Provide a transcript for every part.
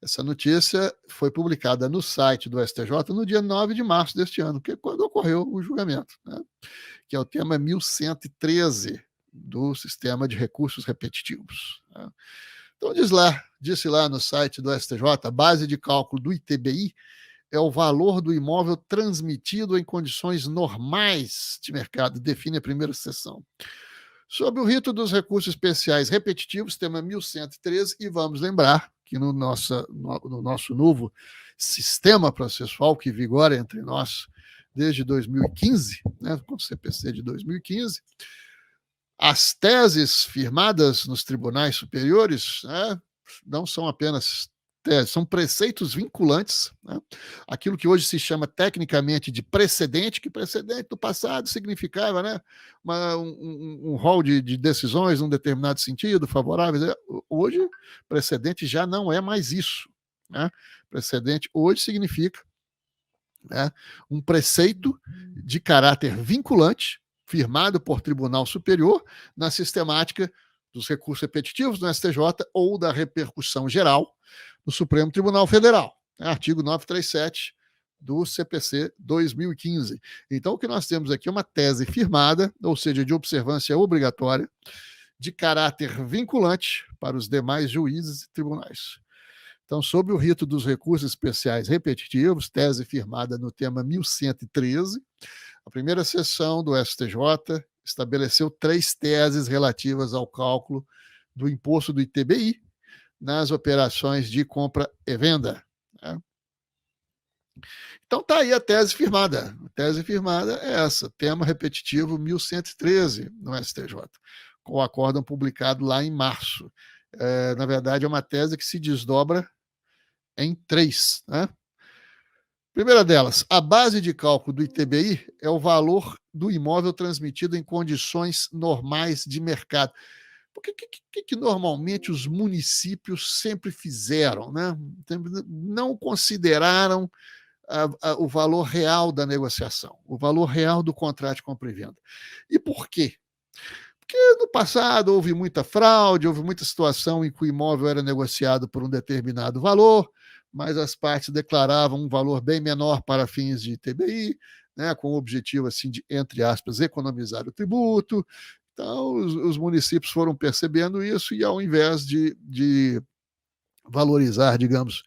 Essa notícia foi publicada no site do STJ no dia 9 de março deste ano, que é quando ocorreu o julgamento, né? Que é o tema 1113 do Sistema de Recursos Repetitivos, né? Então, disse lá no site do STJ, a base de cálculo do ITBI é o valor do imóvel transmitido em condições normais de mercado, define a primeira seção. Sob o rito dos recursos especiais repetitivos, tema 1113, e vamos lembrar que no nosso novo sistema processual que vigora entre nós desde 2015, né, com o CPC de 2015, as teses firmadas nos tribunais superiores, né, não são apenas teses, são preceitos vinculantes, né? Aquilo que hoje se chama tecnicamente de precedente, que precedente do passado significava, né, um rol de decisões num determinado sentido, favoráveis. Hoje, precedente já não é mais isso, né? Precedente hoje significa, né, um preceito de caráter vinculante, firmado por tribunal superior, na sistemática dos recursos repetitivos no STJ ou da repercussão geral no Supremo Tribunal Federal, né? Artigo 937 do CPC 2015. Então, o que nós temos aqui é uma tese firmada, ou seja, de observância obrigatória, de caráter vinculante para os demais juízes e tribunais. Então, sob o rito dos recursos especiais repetitivos, tese firmada no tema 1113, a primeira sessão do STJ estabeleceu 3 teses relativas ao cálculo do imposto do ITBI nas operações de compra e venda, né? Então está aí a tese firmada. A tese firmada é essa, tema repetitivo 1113 no STJ, com o acórdão publicado lá em março. Na verdade, é uma tese que se desdobra em 3, né? Primeira delas, a base de cálculo do ITBI é o valor do imóvel transmitido em condições normais de mercado. Porque que normalmente os municípios sempre fizeram, né? Não consideraram o valor real da negociação, o valor real do contrato de compra e venda. E por quê? Porque no passado houve muita fraude, houve muita situação em que o imóvel era negociado por um determinado valor, mas as partes declaravam um valor bem menor para fins de ITBI, né, com o objetivo, assim, de, entre aspas, economizar o tributo. Então, os municípios foram percebendo isso e, ao invés de valorizar, digamos,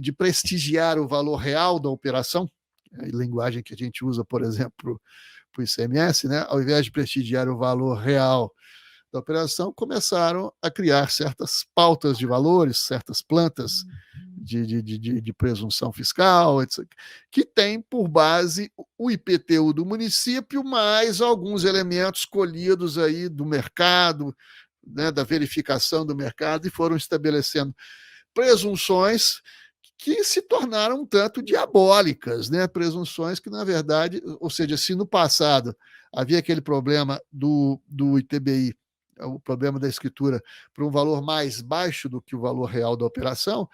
de prestigiar o valor real da operação, a linguagem que a gente usa, por exemplo, para o ICMS, né, ao invés de prestigiar o valor real da operação, começaram a criar certas pautas de valores, certas plantas de presunção fiscal, etc., que tem por base o IPTU do município, mais alguns elementos colhidos aí do mercado, né, da verificação do mercado, e foram estabelecendo presunções que se tornaram um tanto diabólicas, né? Presunções que, na verdade, ou seja, se no passado havia aquele problema do ITBI, o problema da escritura, para um valor mais baixo do que o valor real da operação,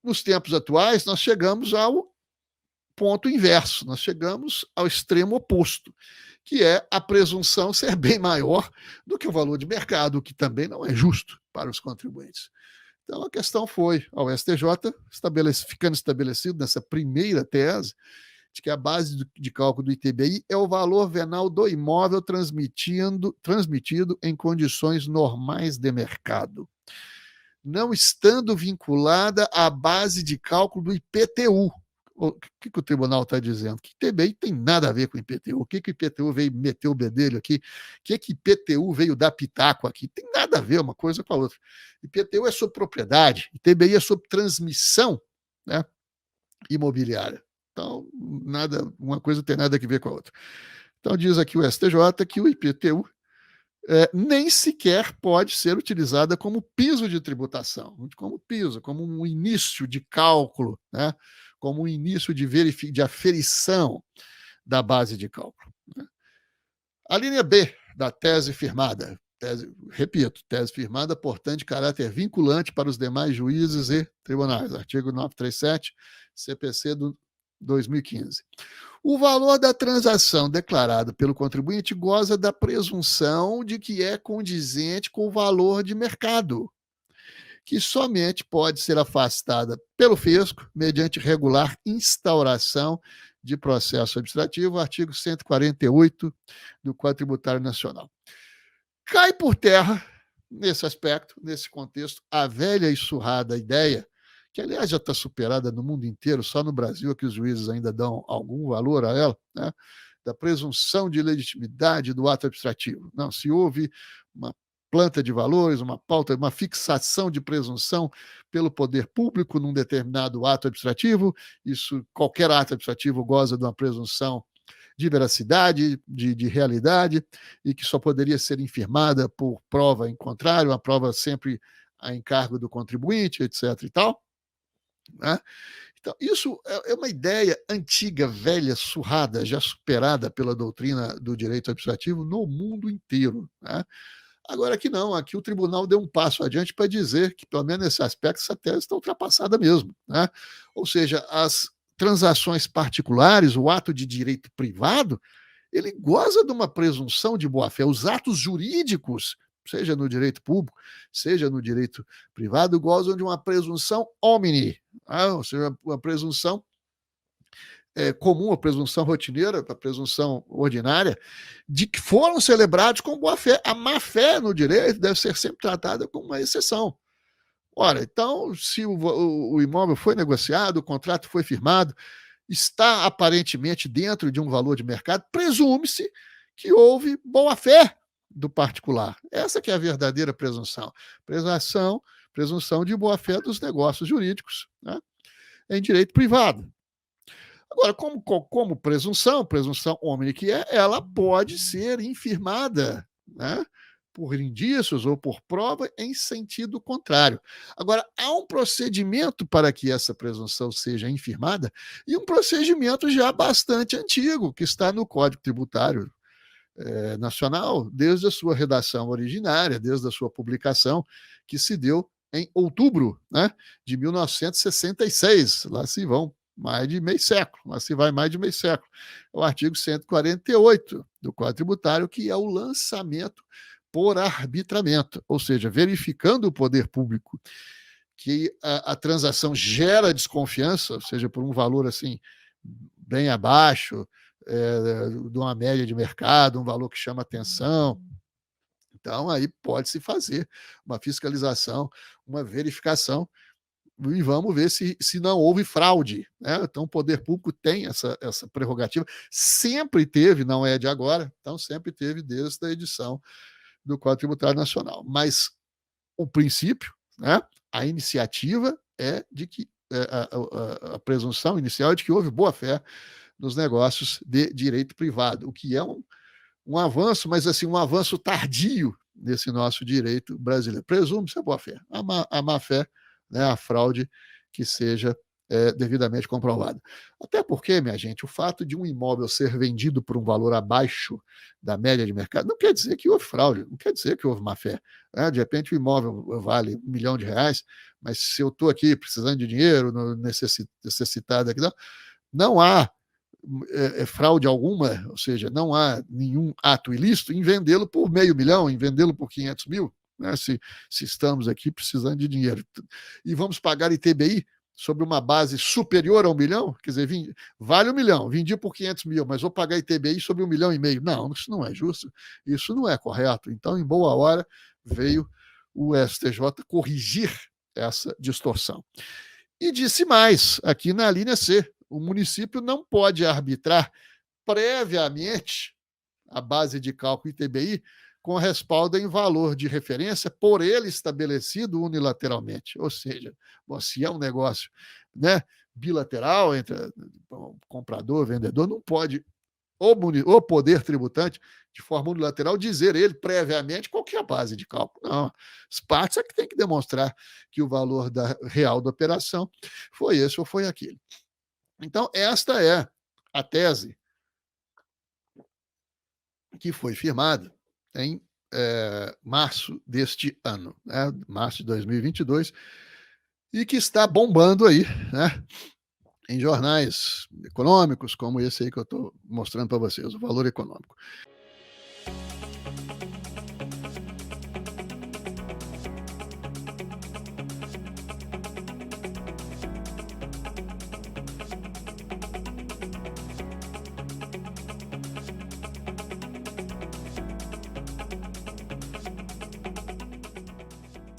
nos tempos atuais nós chegamos ao ponto inverso, nós chegamos ao extremo oposto, que é a presunção ser bem maior do que o valor de mercado, o que também não é justo para os contribuintes. Então, a questão foi ao STJ, ficando estabelecido nessa primeira tese, de que a base de cálculo do ITBI é o valor venal do imóvel transmitido em condições normais de mercado, não estando vinculada à base de cálculo do IPTU. O que o tribunal está dizendo? Que ITBI tem nada a ver com IPTU. O que o IPTU veio meter o bedelho aqui? O que IPTU veio dar pitaco aqui? Tem nada a ver uma coisa com a outra. IPTU é sobre propriedade, ITBI é sobre transmissão, né, imobiliária. Então, uma coisa não tem nada a ver com a outra. Então, diz aqui o STJ que o IPTU nem sequer pode ser utilizada como piso de tributação, como piso, como um início de cálculo, né, como um início de aferição da base de cálculo, né. A linha B da tese firmada, tese firmada, portanto, de caráter vinculante para os demais juízes e tribunais, artigo 937, CPC do 2015. O valor da transação declarado pelo contribuinte goza da presunção de que é condizente com o valor de mercado, que somente pode ser afastada pelo fisco mediante regular instauração de processo administrativo, artigo 148 do Código Tributário Nacional. Cai por terra, nesse aspecto, nesse contexto, a velha e surrada ideia, que aliás já está superada no mundo inteiro, só no Brasil é que os juízes ainda dão algum valor a ela, né? Da presunção de legitimidade do ato administrativo. Não, se houve uma planta de valores, uma pauta, uma fixação de presunção pelo poder público num determinado ato administrativo, isso, qualquer ato administrativo goza de uma presunção de veracidade, de realidade, e que só poderia ser infirmada por prova em contrário, uma prova sempre a encargo do contribuinte, etc. e tal. Né? Então, isso é uma ideia antiga, velha, surrada, já superada pela doutrina do direito administrativo no mundo inteiro. Né? Agora aqui não, aqui o tribunal deu um passo adiante para dizer que, pelo menos nesse aspecto, essa tese está ultrapassada mesmo. Né? Ou seja, as transações particulares, o ato de direito privado, ele goza de uma presunção de boa-fé. Os atos jurídicos, seja no direito público, seja no direito privado, gozam de uma presunção homini, ou seja, uma presunção comum, a presunção rotineira, a presunção ordinária, de que foram celebrados com boa-fé. A má-fé no direito deve ser sempre tratada como uma exceção. Ora, então, se o imóvel foi negociado, o contrato foi firmado, está aparentemente dentro de um valor de mercado, presume-se que houve boa-fé do particular. Essa que é a verdadeira presunção. Presunção de boa-fé dos negócios jurídicos, né, em direito privado. Agora, como presunção homini que é, ela pode ser infirmada, né, por indícios ou por prova em sentido contrário. Agora, há um procedimento para que essa presunção seja infirmada e um procedimento já bastante antigo, que está no Código Tributário Nacional, desde a sua redação originária, desde a sua publicação, que se deu em outubro, né, de 1966. Lá se vão mais de meio século, lá se vai mais de meio século. É o artigo 148 do Código Tributário, que é o lançamento por arbitramento, ou seja, verificando o poder público que a transação gera desconfiança, ou seja, por um valor assim bem abaixo de uma média de mercado, um valor que chama atenção. Então, aí pode-se fazer uma fiscalização, uma verificação, e vamos ver se não houve fraude. Né? Então, o poder público tem essa prerrogativa, sempre teve, não é de agora, então sempre teve desde a edição do Código Tributário Nacional. Mas o princípio, né, a iniciativa é de que a presunção inicial é de que houve boa-fé nos negócios de direito privado, o que é um avanço, mas assim, um avanço tardio nesse nosso direito brasileiro. Presume-se a boa-fé, a má-fé, né, a fraude que seja devidamente comprovada. Até porque, minha gente, o fato de um imóvel ser vendido por um valor abaixo da média de mercado não quer dizer que houve fraude, não quer dizer que houve má-fé. Né? De repente o imóvel vale R$1 milhão, mas se eu estou aqui precisando de dinheiro, necessitado aqui, não há fraude alguma, ou seja, não há nenhum ato ilícito em vendê-lo por R$500 mil, em vendê-lo por 500 mil, né, se estamos aqui precisando de dinheiro. E vamos pagar ITBI sobre uma base superior a R$1 milhão, quer dizer, vale R$1 milhão, vendi por 500 mil, mas vou pagar ITBI sobre R$1,5 milhão. Não, isso não é justo, isso não é correto. Então, em boa hora, veio o STJ corrigir essa distorção. E disse mais, aqui na linha C, o município não pode arbitrar previamente a base de cálculo ITBI com respaldo em valor de referência por ele estabelecido unilateralmente. Ou seja, se é um negócio, né, bilateral entre comprador e vendedor, não pode o poder tributante, de forma unilateral, dizer ele previamente qual que é a base de cálculo. Não, as partes é que tem que demonstrar que o valor real da operação foi esse ou foi aquele. Então, esta é a tese que foi firmada em março deste ano, né? Março de 2022, e que está bombando aí, né, em jornais econômicos, como esse aí que eu estou mostrando para vocês, o Valor Econômico.